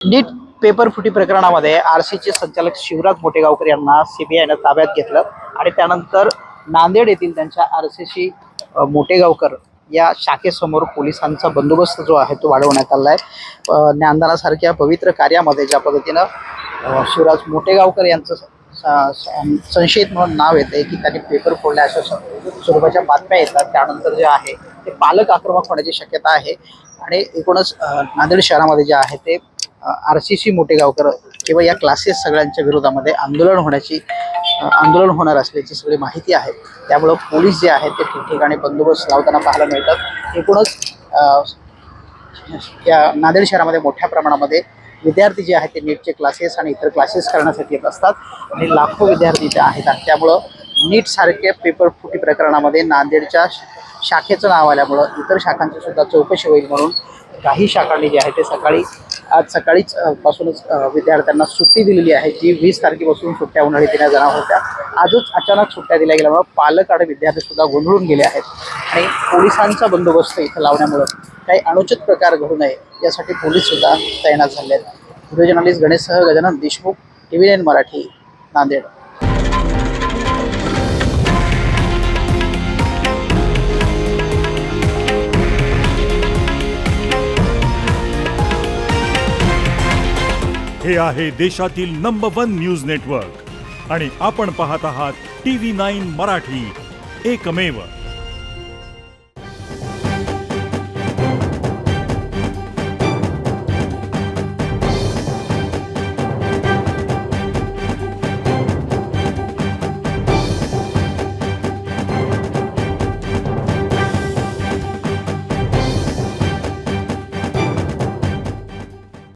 नीट paper फुटी प्रकरणामध्ये आरसीचे संचालक शिवराज मोटेगावकर यांना सीबीआयनं ताब्यात घेतलं आणि त्यानंतर नांदेड येथील त्यांच्या आरसीसी मोटेगावकर या शाखेसमोर पोलिसांचा बंदोबस्त जो आहे तो वाढवण्यात आला आहे। ज्ञानदानासारख्या पवित्र कार्यामध्ये ज्या पद्धतीनं शिवराज मोटेगावकर यांचं संशयित म्हणून नाव येते की त्यांनी पेपर फोडले अशा स्वरूपाच्या बातम्या येतात, त्यानंतर जे आहे ते पालक आक्रमक होण्याची शक्यता आहे आणि एकूणच नांदेड शहरामध्ये जे आहे ते आरसीसी मोटेगावकर किंवा या क्लासेस सगळ्यांच्या विरोधामध्ये आंदोलन होणार असल्याची सगळी माहिती आहे। त्यामुळं पोलीस जे आहेत ते ठिकठिकाणी बंदोबस्त लावताना पाहायला मिळतात। एकूणच या नांदेड शहरामध्ये मोठ्या प्रमाणामध्ये विद्यार्थी जे आहेत ते नीटचे क्लासेस आणि इतर क्लासेस करण्यासाठी येत असतात आणि लाखो विद्यार्थी इथे आहेत। त्यामुळं नीट सारख्या पेपर फुटी प्रकरणामध्ये नांदेडच्या शाखेचं नाव आल्यामुळं इतर शाखांची सुद्धा चौकशी होईल म्हणून काही शाखांनी जे आहे ते आज सकाळीच पासूनच विद्यार्थ्यांना सुट्टी दिलेली आहे, जी 20 तारखेपासून सुट्ट्या उन्हाळी देण्यात जाणार होत्या। आजच अचानक सुट्ट्या दिल्या गेल्यामुळे पालक आणि विद्यार्थी सुद्धा गोंधळून गेले आहेत आणि पोलिसांचा बंदोबस्त इथं लावण्यामुळं काही अनुचित प्रकार घडू नये यासाठी पोलीस सुद्धा तैनात झाले आहेत। व्हिडिओ जर्नलिस्ट गणेशसह गजानन देशमुख, TV9 मराठी, नांदेड। हे आहे देशातील नंबर 1 न्यूज नेटवर्क आणि आपण पाहत आहात TV9 मराठी, एकमेव।